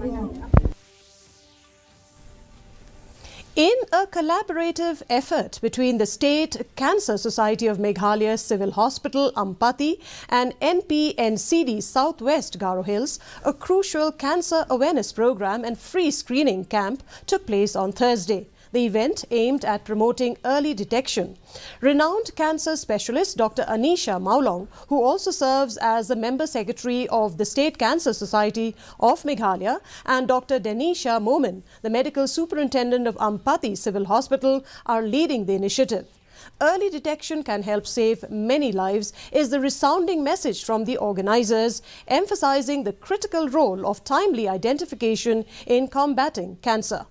In a collaborative effort between the State Cancer Society of Meghalaya Civil Hospital, Ampati, and NPNCD Southwest Garo Hills, a crucial cancer awareness program and free screening camp took place on Thursday. The event aimed at promoting early detection. Renowned cancer specialist Dr. Anisha Maulong, who also serves as the member secretary of the State Cancer Society of Meghalaya, and Dr. Denisha Momin, the medical superintendent of Ampati Civil Hospital, are leading the initiative. Early detection can help save many lives is the resounding message from the organizers, emphasizing the critical role of timely identification in combating cancer.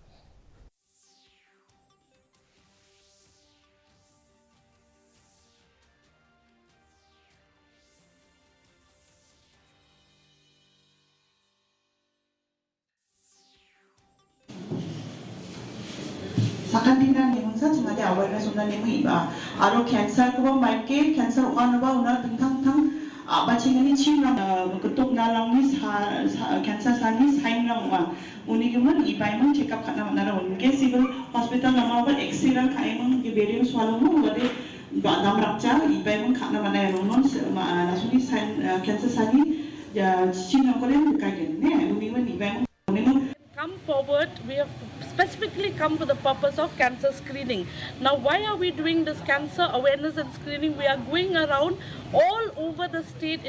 Sakandinan ni unsa cimade awareness unna ni iba aro cancer ko maike cancer ona ba una tang tang bachingani chimna ketuk nalang ni cancer sani sain lang wa uni guman ibai man check up khana nara unke civil hospital nama ba x-ray khai man ke berium swallow mu wade dam rakcha ibai man khana mana ronon nasuni sain cancer sani chimna kolen kagen ne uni man ibai man come forward. We have specifically come for the purpose of cancer screening. Now, why are we doing this cancer awareness and screening? We are going around all over the state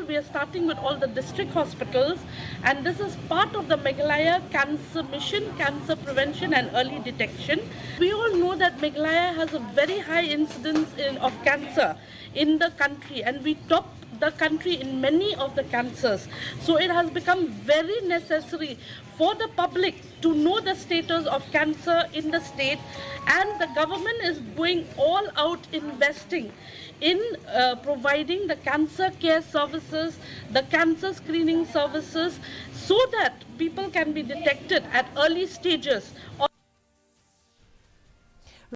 we are starting with all the district hospitals, and this is part of the Meghalaya Cancer Mission, Cancer Prevention and Early Detection. We all know that Meghalaya has a very high incidence of cancer in the country, and we top the country in many of the cancers. So it has become very necessary for the public to know the status of cancer in the state, and the government is going all out investing in providing the cancer care services, the cancer screening services, so that people can be detected at early stages.